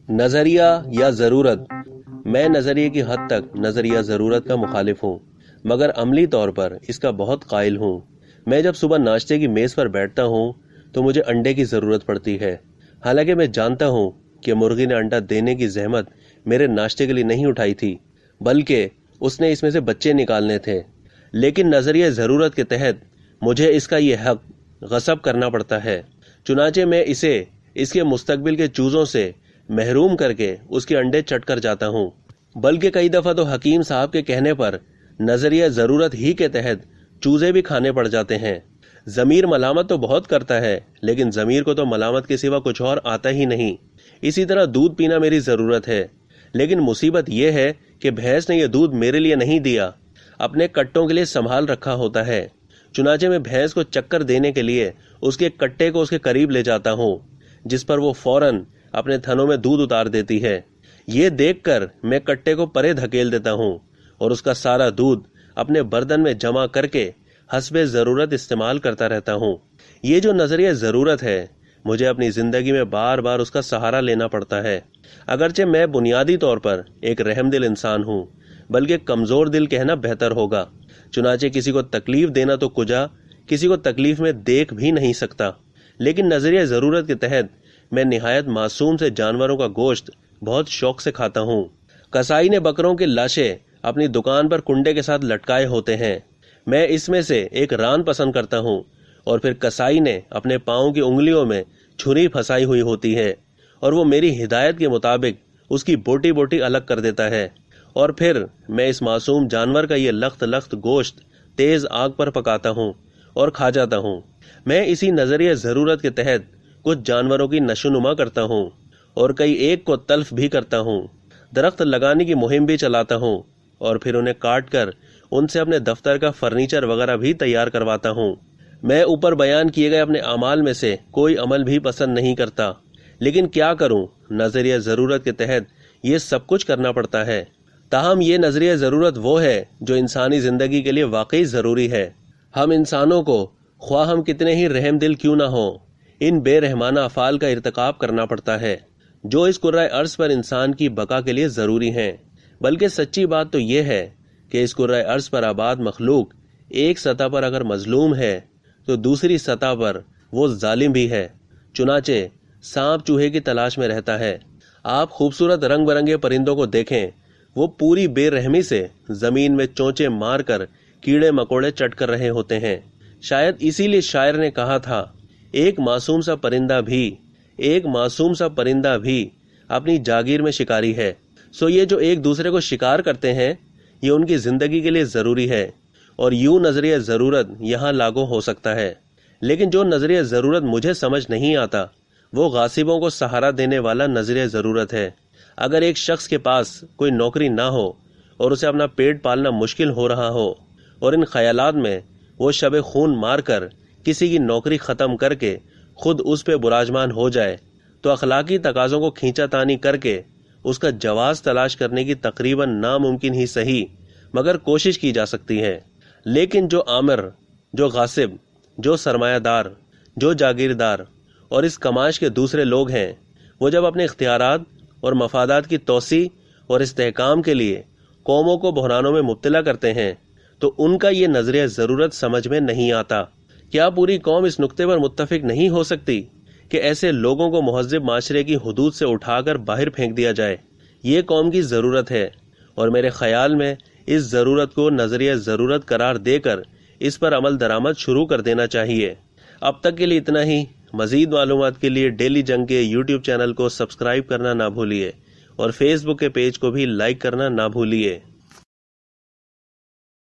نظریہ یا ضرورت. میں نظریے کی حد تک نظریہ ضرورت کا مخالف ہوں، مگر عملی طور پر اس کا بہت قائل ہوں. میں جب صبح ناشتے کی میز پر بیٹھتا ہوں تو مجھے انڈے کی ضرورت پڑتی ہے، حالانکہ میں جانتا ہوں کہ مرغی نے انڈا دینے کی زحمت میرے ناشتے کے لیے نہیں اٹھائی تھی، بلکہ اس نے اس میں سے بچے نکالنے تھے. لیکن نظریہ ضرورت کے تحت مجھے اس کا یہ حق غصب کرنا پڑتا ہے. چنانچہ میں اسے اس کے مستقبل کے چوزوں سے محروم کر کے اس کے انڈے چٹ کر جاتا ہوں. بلکہ کئی دفعہ تو حکیم صاحب کے کہنے پر نظریہ ضرورت ہی کے تحت چوزے بھی کھانے پڑ جاتے ہیں. ضمیر ملامت تو بہت کرتا ہے، لیکن ضمیر کو تو ملامت کے سوا کچھ اور آتا ہی نہیں. اسی طرح دودھ پینا میری ضرورت ہے، لیکن مصیبت یہ ہے کہ بھینس نے یہ دودھ میرے لیے نہیں دیا، اپنے کٹوں کے لیے سنبھال رکھا ہوتا ہے. چنانچہ میں بھینس کو چکر دینے کے لیے اس کے کٹے کو اس کے قریب لے جاتا ہوں، جس پر وہ فوراً اپنے تھنوں میں دودھ اتار دیتی ہے. یہ دیکھ کر میں کٹے کو پرے دھکیل دیتا ہوں اور اس کا سارا دودھ اپنے بردن میں جمع کر کے حسب ضرورت استعمال کرتا رہتا ہوں. یہ جو نظریہ ضرورت ہے، مجھے اپنی زندگی میں بار بار اس کا سہارا لینا پڑتا ہے. اگرچہ میں بنیادی طور پر ایک رحم دل انسان ہوں، بلکہ کمزور دل کہنا بہتر ہوگا. چنانچہ کسی کو تکلیف دینا تو کجا، کسی کو تکلیف میں دیکھ بھی نہیں سکتا. لیکن نظریہ ضرورت کے تحت میں نہایت معصوم سے جانوروں کا گوشت بہت شوق سے کھاتا ہوں. کسائی نے بکروں کے لاشیں اپنی دکان پر کنڈے کے ساتھ لٹکائے ہوتے ہیں. میں اس میں سے ایک ران پسند کرتا ہوں، اور پھر کسائی نے اپنے پاؤں کی انگلیوں میں چھری پھنسائی ہوئی ہوتی ہے، اور وہ میری ہدایت کے مطابق اس کی بوٹی بوٹی الگ کر دیتا ہے. اور پھر میں اس معصوم جانور کا یہ لخت لخت گوشت تیز آگ پر پکاتا ہوں اور کھا جاتا ہوں. میں اسی نظریہ ضرورت کے تحت کچھ جانوروں کی نشوونما کرتا ہوں اور کئی ایک کو تلف بھی کرتا ہوں. درخت لگانے کی مہم بھی چلاتا ہوں اور پھر انہیں کاٹ کر ان سے اپنے دفتر کا فرنیچر وغیرہ بھی تیار کرواتا ہوں. میں اوپر بیان کیے گئے اپنے اعمال میں سے کوئی عمل بھی پسند نہیں کرتا، لیکن کیا کروں، نظریہ ضرورت کے تحت یہ سب کچھ کرنا پڑتا ہے. تاہم یہ نظریہ ضرورت وہ ہے جو انسانی زندگی کے لیے واقعی ضروری ہے. ہم انسانوں کو خواہ ہم کتنے ہی رحم دل کیوں نہ ہوں، ان بے رحمانہ افعال کا ارتکاب کرنا پڑتا ہے جو اس کرۂ ارض پر انسان کی بقا کے لیے ضروری ہیں. بلکہ سچی بات تو یہ ہے کہ اس کرۂ ارض پر آباد مخلوق ایک سطح پر اگر مظلوم ہے تو دوسری سطح پر وہ ظالم بھی ہے. چنانچہ سانپ چوہے کی تلاش میں رہتا ہے. آپ خوبصورت رنگ برنگے پرندوں کو دیکھیں، وہ پوری بے رحمی سے زمین میں چونچے مار کر کیڑے مکوڑے چٹ کر رہے ہوتے ہیں. شاید اسی لیے شاعر نے کہا تھا، ایک معصوم سا پرندہ بھی اپنی جاگیر میں شکاری ہے. سو یہ جو ایک دوسرے کو شکار کرتے ہیں، یہ ان کی زندگی کے لیے ضروری ہے، اور یوں نظریہ ضرورت یہاں لاگو ہو سکتا ہے. لیکن جو نظریہ ضرورت مجھے سمجھ نہیں آتا، وہ غاصبوں کو سہارا دینے والا نظریہ ضرورت ہے. اگر ایک شخص کے پاس کوئی نوکری نہ ہو اور اسے اپنا پیٹ پالنا مشکل ہو رہا ہو، اور ان خیالات میں وہ شب خون مار کر کسی کی نوکری ختم کر کے خود اس پہ براجمان ہو جائے، تو اخلاقی تقاضوں کو کھینچا تانی کر کے اس کا جواز تلاش کرنے کی تقریباً ناممکن ہی صحیح مگر کوشش کی جا سکتی ہے. لیکن جو آمر، جو غاصب، جو سرمایہ دار، جو جاگیردار اور اس کماش کے دوسرے لوگ ہیں، وہ جب اپنے اختیارات اور مفادات کی توسیع اور استحکام کے لیے قوموں کو بحرانوں میں مبتلا کرتے ہیں، تو ان کا یہ نظریہ ضرورت سمجھ میں نہیں آتا. کیا پوری قوم اس نقطے پر متفق نہیں ہو سکتی کہ ایسے لوگوں کو مہذب معاشرے کی حدود سے اٹھا کر باہر پھینک دیا جائے؟ یہ قوم کی ضرورت ہے، اور میرے خیال میں اس ضرورت کو نظریہ ضرورت قرار دے کر اس پر عمل درآمد شروع کر دینا چاہیے. اب تک کے لیے اتنا ہی. مزید معلومات کے لیے ڈیلی جنگ کے یوٹیوب چینل کو سبسکرائب کرنا نہ بھولیے، اور فیس بک کے پیج کو بھی لائک کرنا نہ بھولیے.